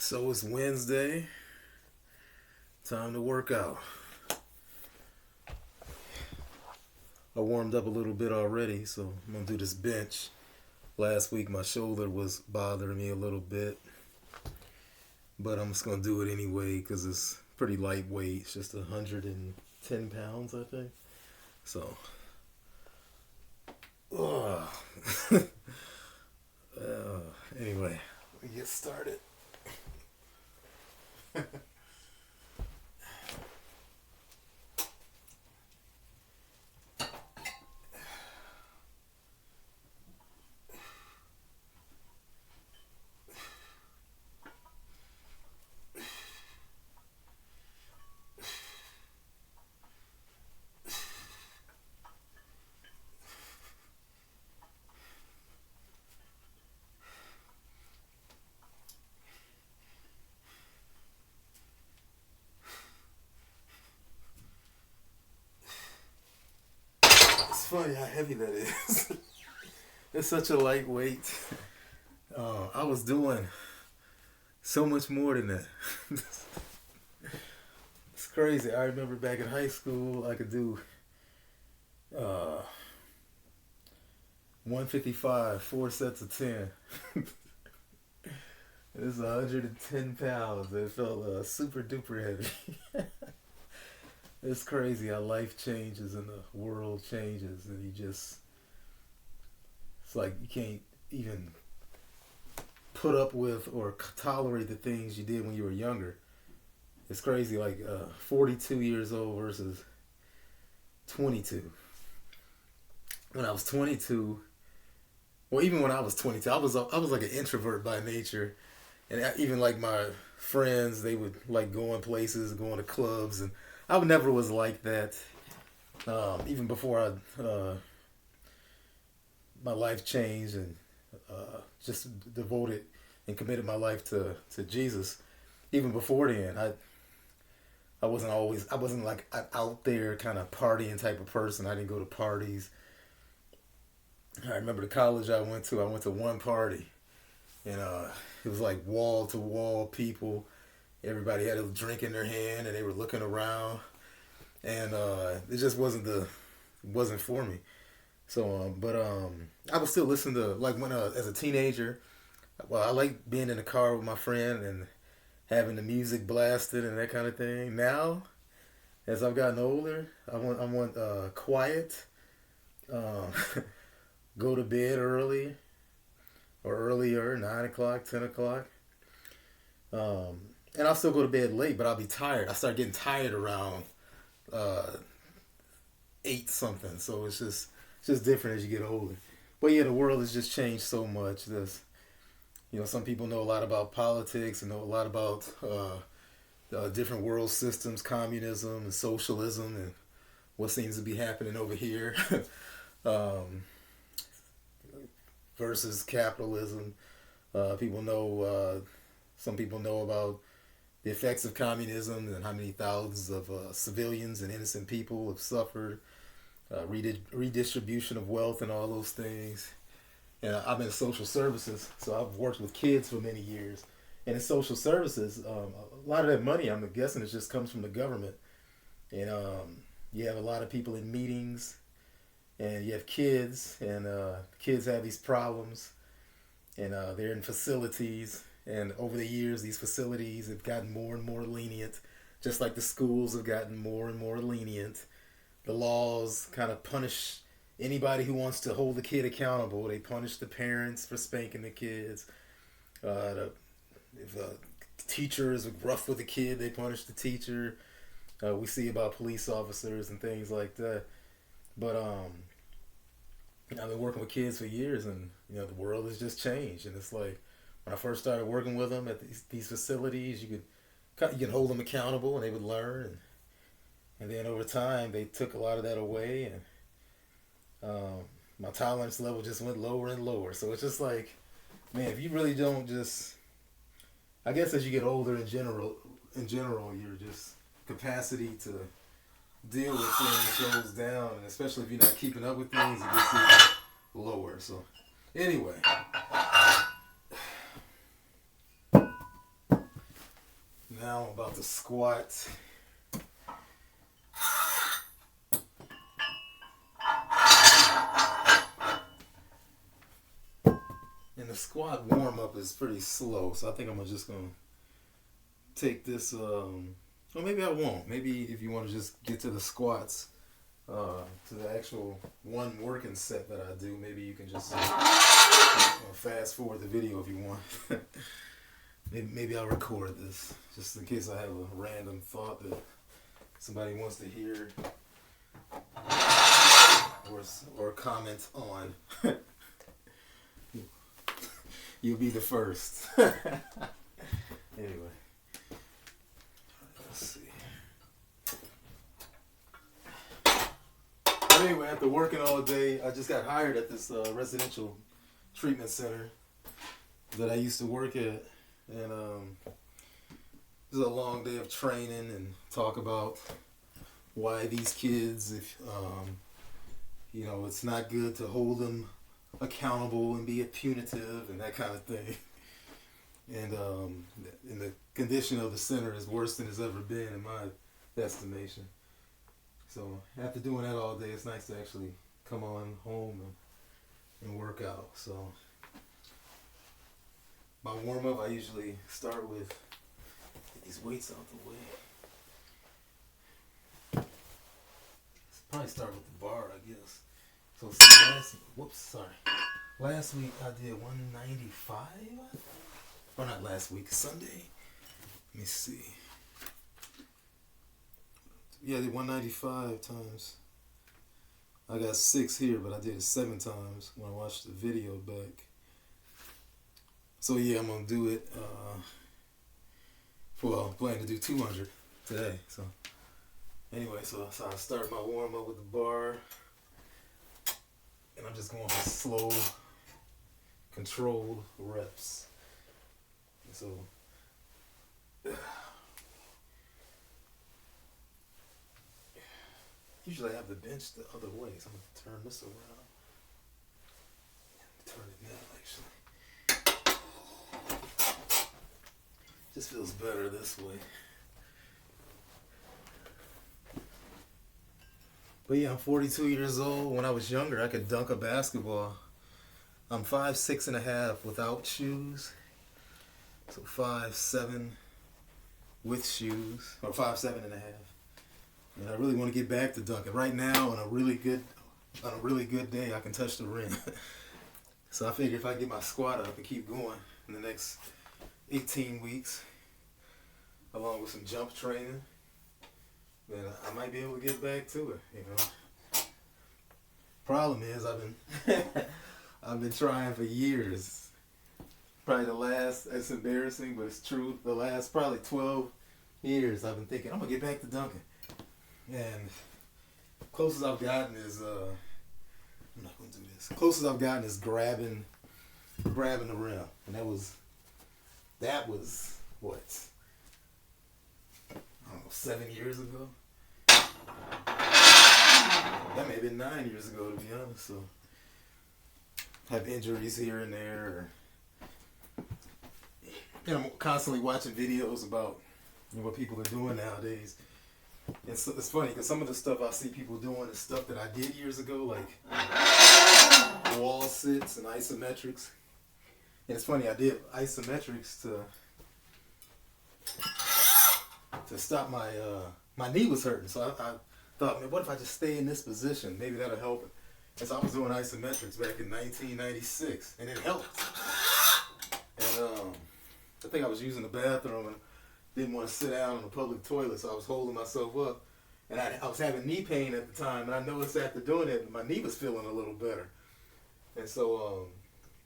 So it's Wednesday. Time to work out. I warmed up a little bit already, so I'm gonna do this bench. Last week my shoulder was bothering me a little bit, but I'm just gonna do it anyway because it's pretty lightweight. It's just 110 pounds, I think. So, uh, anyway, we get started. It's funny how heavy that is. It's such a lightweight. I was doing so much more than that. It's crazy. I remember back in high school, I could do uh, 155, 4 sets of 10. It's 110 pounds. It felt super duper heavy. It's crazy how life changes and the world changes, and it's like you can't even put up with or tolerate the things you did when you were younger. It's crazy, like 42 years old versus 22. When I was 22, well, even when I was 22, I was like an introvert by nature, and even like my friends, they would like going places, going to clubs, and I never was like that. Even before my life changed and just devoted and committed my life to Jesus. Even before then, I wasn't like an out there kind of partying type of person. I didn't go to parties. I remember the college I went to. I went to one party, and it was like wall to wall people. Everybody had a drink in their hand, and they were looking around, and it just wasn't for me. So, I would still listen to like when as a teenager. Well, I like being in the car with my friend and having the music blasted and that kind of thing. Now, as I've gotten older, I want quiet. Um, Go to bed early or earlier, 9 o'clock, 10 o'clock. Um, and I'll still go to bed late, but I'll be tired. I start getting tired around uh, 8 something. So it's just different as you get older. But yeah, the world has just changed so much. Some people know a lot about politics and know a lot about different world systems, communism and socialism, and what seems to be happening over here um, versus capitalism. People know. Some people know about the effects of communism and how many thousands of civilians and innocent people have suffered, redistribution of wealth and all those things. And I'm in social services, so I've worked with kids for many years. And in social services, a lot of that money, I'm guessing, it just comes from the government. And you have a lot of people in meetings, and you have kids, and kids have these problems, and they're in facilities. And over the years, these facilities have gotten more and more lenient, just like the schools have gotten more and more lenient. The laws kind of punish anybody who wants to hold the kid accountable. They punish the parents for spanking the kids. If a teacher is rough with a kid, they punish the teacher. We see about police officers and things like that. But I've been working with kids for years, and the world has just changed. And it's like when I first started working with them at these facilities, you can hold them accountable, and they would learn. And then over time, they took a lot of that away, and my tolerance level just went lower and lower. So it's just like, man, if you really don't just, I guess as you get older in general, your just capacity to deal with things goes down, and especially if you're not keeping up with things, it gets even lower. So anyway, now I'm about to squat. And the squat warm up is pretty slow, so I think I'm just gonna take this. Or maybe I won't. Maybe if you want to just get to the squats, to the actual one working set that I do, maybe you can just fast forward the video if you want. maybe I'll record this just in case I have a random thought that somebody wants to hear or comment on. You'll be the first. Anyway, let's see. Anyway, after working all day, I just got hired at this residential treatment center that I used to work at, and it was a long day of training and talk about why these kids, if it's not good to hold them accountable and be punitive and that kind of thing. And the condition of the center is worse than it's ever been in my estimation. So after doing that all day, it's nice to actually come on home and work out. So my warm up, I usually start with get these weights out the way. Let's probably start with the bar, I guess. So last week I did 195. Or not last week, Sunday. Let me see. Yeah, I did 195 times. I got 6 here, but I did it 7 times when I watched the video back. So yeah, I'm gonna do it. I'm planning to do 200 today. So anyway, so I start my warm up with the bar, and I'm just going for slow, controlled reps. And so. Usually I have the bench the other way, so I'm going to turn this around. Turn it now, actually. Just feels better this way. But yeah, I'm 42 years old. When I was younger, I could dunk a basketball. I'm 5'6.5" without shoes. So 5'7" with shoes, or 5'7.5". And I really want to get back to dunking. Right now, on a really good day, I can touch the rim. So I figure if I get my squat up and keep going in the next 18 weeks, along with some jump training, then I might be able to get back to it. Problem is, I've been trying for years. Probably it's embarrassing, but it's true. The last probably 12 years, I've been thinking I'm gonna get back to dunking. And closest I've gotten is I'm not gonna do this. Closest I've gotten is grabbing the rim, and that was what, I don't know, 7 years ago. That may have been 9 years ago, to be honest. So I have injuries here and there, and I'm constantly watching videos about what people are doing nowadays. And so it's funny because some of the stuff I see people doing is stuff that I did years ago, like wall sits and isometrics. And it's funny, I did isometrics to stop my knee was hurting. So I thought, man, what if I just stay in this position? Maybe that'll help it. And so I was doing isometrics back in 1996, and it helped. And I think I was using the bathroom and didn't want to sit down on the public toilet, so I was holding myself up. And I was having knee pain at the time, and I noticed after doing it, my knee was feeling a little better. And so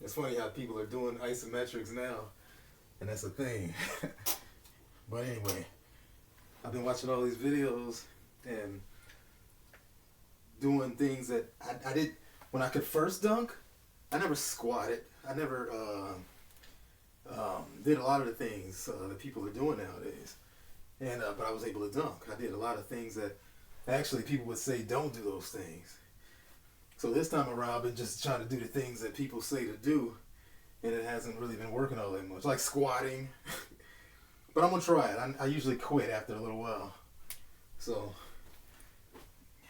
it's funny how people are doing isometrics now, and that's a thing. But anyway, I've been watching all these videos and doing things that I did when I could first dunk. I never squatted. I never did a lot of the things that people are doing nowadays. And but I was able to dunk. I did a lot of things that actually people would say don't do those things. So this time around, I've been just trying to do the things that people say to do, and it hasn't really been working all that much. Like squatting, But I'm gonna try it. I usually quit after a little while. So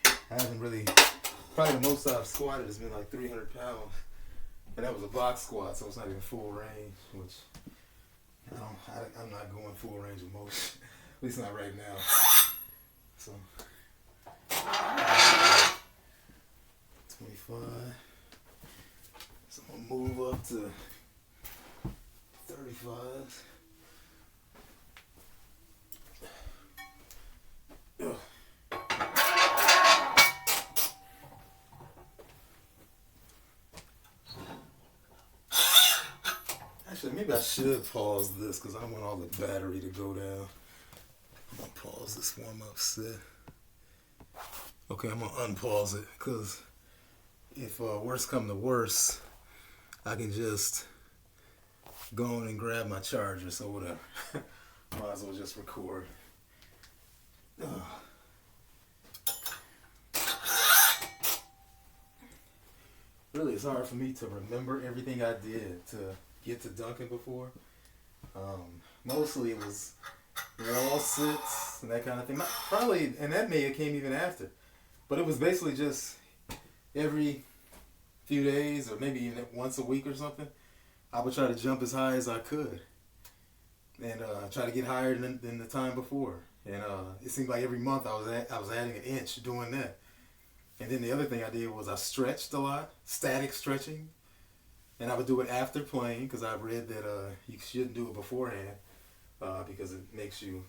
I haven't really. Probably the most I've squatted has been like 300 pounds, and that was a box squat, so it's not even full range. Which I'm not going full range of motion, at least not right now. So 25. So I'm gonna move up to 35. Actually, maybe I should pause this because I don't want all the battery to go down. I'm gonna pause this warm-up set. Okay, I'm gonna unpause it because if worse come to worse, I can just go on and grab my charger, so whatever. Might as well just record. Really, it's hard for me to remember everything I did to get to dunking before. Mostly it was wall sits and that kind of thing. Probably, and that may have came even after. But it was basically just every few days or maybe even once a week or something, I would try to jump as high as I could and try to get higher than the time before. And it seemed like every month I was adding an inch doing that. And then the other thing I did was I stretched a lot, static stretching. And I would do it after playing because I read that you shouldn't do it beforehand because it makes you,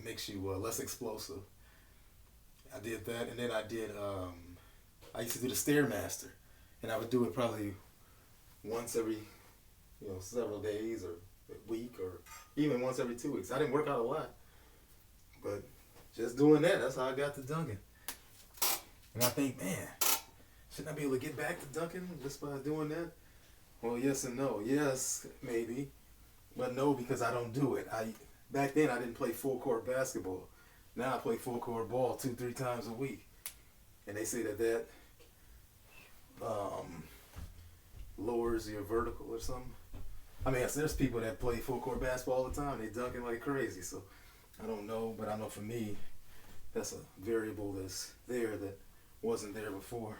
makes you less explosive. I did that, and then I used to do the Stairmaster, and I would do it probably once every, several days or a week or even once every 2 weeks. I didn't work out a lot, but just doing that, that's how I got to dunking. And I think, man, shouldn't I be able to get back to dunking just by doing that? Well, yes and no. Yes, maybe, but no, because I don't do it. Back then I didn't play full court basketball. Now I play full court ball 2-3 times a week, and they say that lowers your vertical or something. I mean, there's people that play full court basketball all the time. They dunking like crazy. So I don't know, but I know for me, that's a variable that's there that wasn't there before.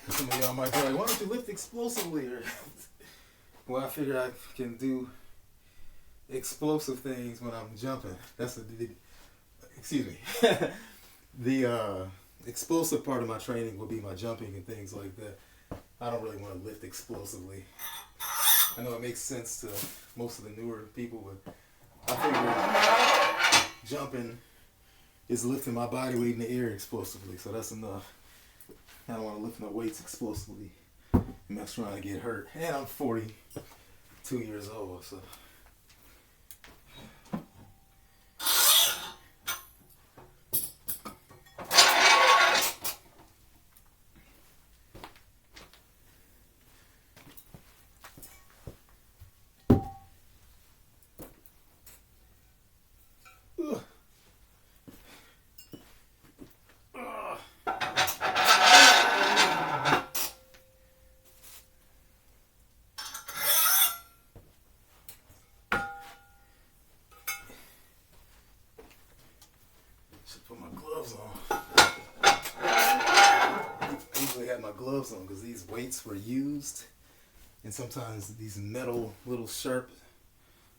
Some of y'all might be like, why don't you lift explosively? Well, I figure I can do explosive things when I'm jumping. Excuse me. The explosive part of my training will be my jumping and things like that. I don't really want to lift explosively. I know it makes sense to most of the newer people, but I figure jumping is lifting my body weight in the air explosively, so that's enough. I don't want to lift my weights explosively. I'm not trying to get hurt. And I'm 42 years old, so. Put my gloves on. I usually had my gloves on because these weights were used, and sometimes these metal little sharp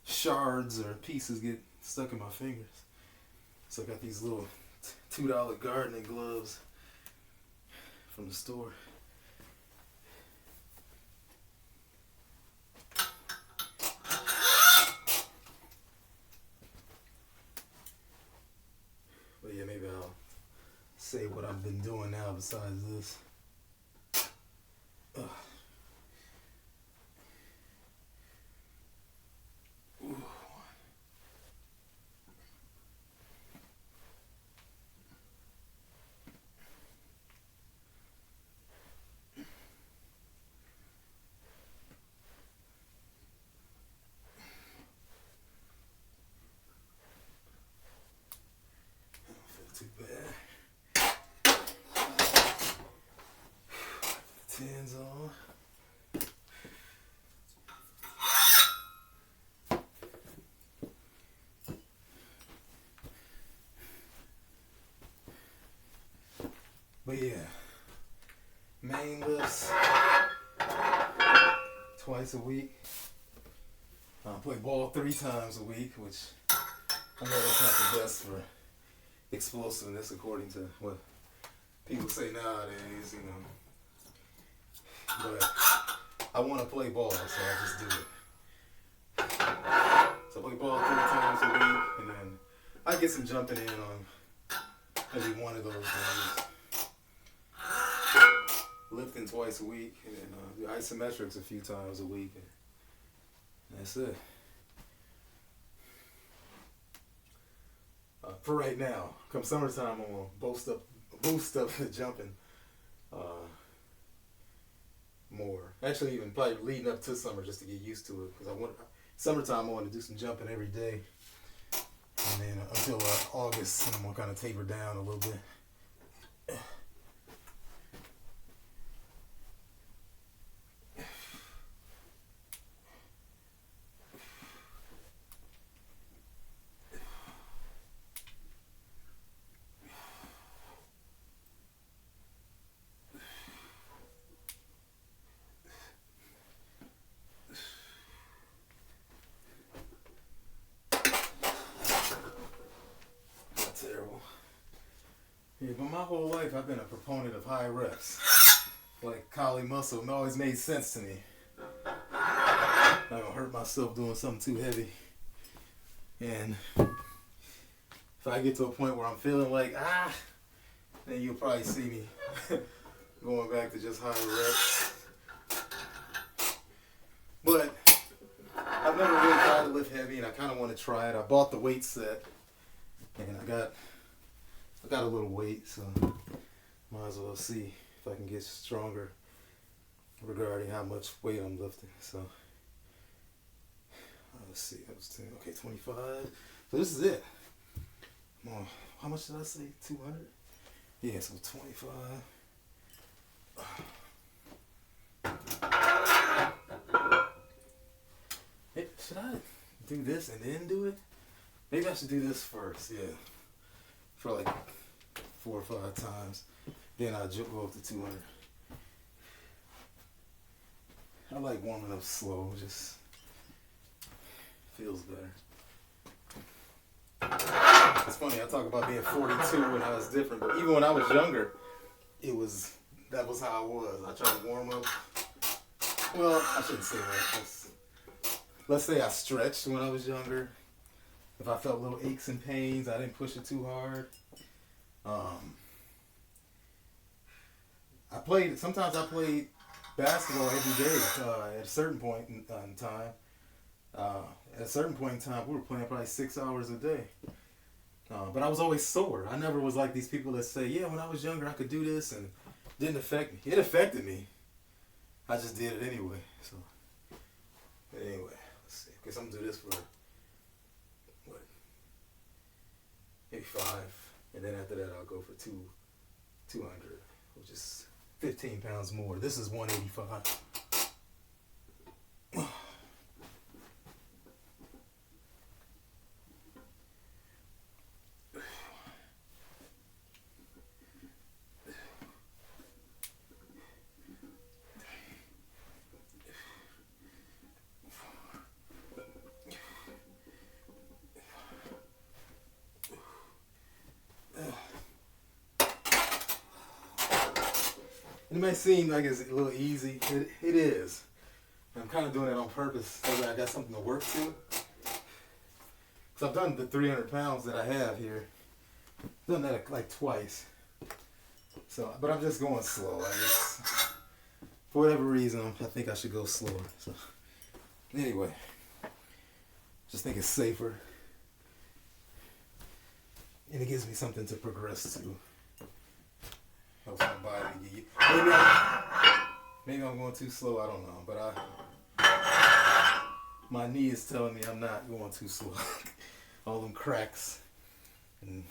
shards or pieces get stuck in my fingers. So I got these little $2 gardening gloves from the store. But yeah, maybe I'll say what I've been doing now besides this. Too bad. But yeah, main lifts twice a week. Play ball 3 times a week, which I know that's not the best for explosiveness according to what people say nowadays, you know. But I want to play ball, so I just do it. So I play ball 3 times a week, and then I get some jumping in on maybe one of those days. Lifting twice a week, and then do isometrics a few times a week. And that's it. For right now, come summertime, I'm gonna boost up the jumping more. Actually, even probably leading up to summer just to get used to it, because summertime I want to do some jumping every day, and then until August, and I'm gonna kind of taper down a little bit. Terrible. Yeah, but my whole life I've been a proponent of high reps. Like Kali muscle always made sense to me. Not gonna hurt myself doing something too heavy. And if I get to a point where I'm feeling like then you'll probably see me going back to just high reps. But I've never really tried to lift heavy, and I kind of want to try it. I bought the weight set. And I got a little weight, so might as well see if I can get stronger regarding how much weight I'm lifting. So let's see, that was 10. Okay, 25. So this is it. How much did I say? 200? Yeah, so 25. Hey, should I do this and then do it? Maybe I should do this first, yeah. For like 4 or 5 times. Then I'll go up to 200. I like warming up slow, just feels better. It's funny, I talk about being 42 and how it's different, but even when I was younger, that was how I was. I tried to warm up. Well, I shouldn't say that. Let's say I stretched when I was younger. If I felt little aches and pains, I didn't push it too hard. Sometimes I played basketball every day at a certain point in time. At a certain point in time, we were playing probably 6 hours a day. But I was always sore. I never was like these people that say, yeah, when I was younger, I could do this, and it didn't affect me. It affected me. I just did it anyway. So, anyway, let's see. Okay, so I'm going to do this for maybe 5, and then after that I'll go for 200, which is 15 pounds more. This is 185. It may seem like it's a little easy. It is. I'm kind of doing it on purpose so that I got something to work to. So I've done the 300 pounds that I have here. I've done that like twice. So, but I'm just going slow. For whatever reason, I think I should go slower. So, anyway, just think it's safer. And it gives me something to progress to. Helps my body to get maybe I'm going too slow, I don't know. But my knee is telling me I'm not going too slow. All them cracks and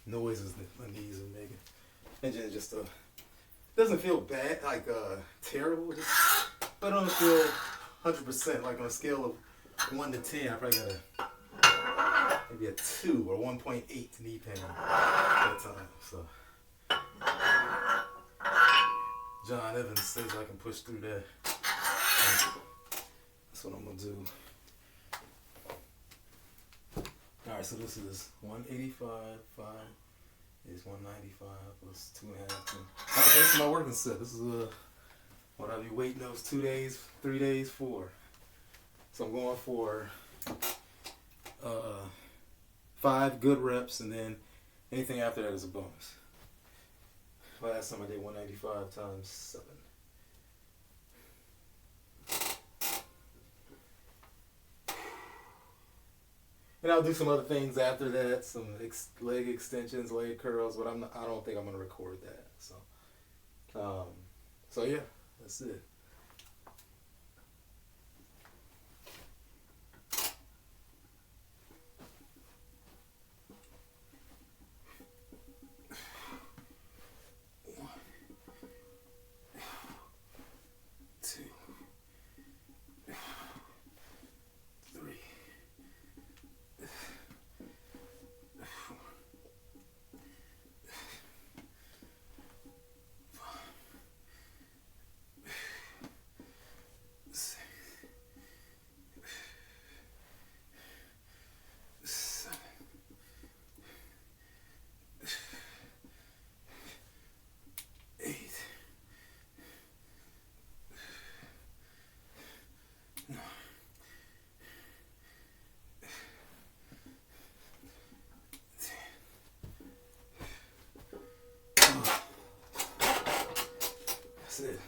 noises that my knees are making. And just doesn't feel bad, like terrible. But I don't feel 100%. Like on a scale of 1 to 10, I probably got maybe a 2 or 1.8 knee pain at a time. So Evans says I can push through that. That's what I'm gonna do. Alright, so this is 185, 5 is 195 plus 2.5. Alright, so this is my working set. This is what I'll be waiting those 2 days, 3 days for. So I'm going for 5 good reps, and then anything after that is a bonus. Last time I did 195 times 7. And I'll do some other things after that, some leg extensions, leg curls, but I don't think I'm gonna record that. So yeah, that's it. That's it.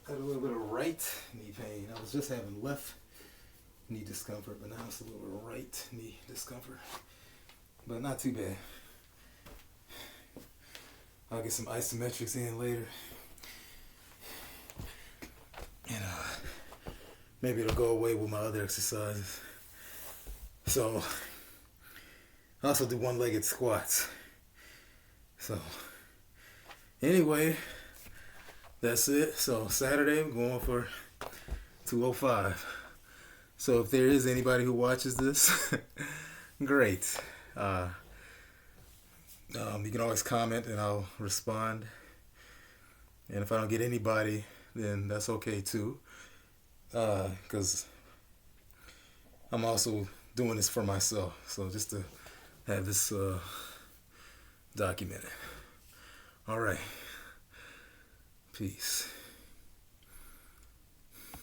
Got a little bit of right knee pain. I was just having left knee discomfort, but now it's a little bit of right knee discomfort. But not too bad. I'll get some isometrics in later. And maybe it'll go away with my other exercises. So I also do one-legged squats. So anyway, that's it. So Saturday I'm going for 205. So if there is anybody who watches this, great. You can always comment and I'll respond. And if I don't get anybody, then that's okay too. Because I'm also doing this for myself. So just to have this documented. All right. Peace.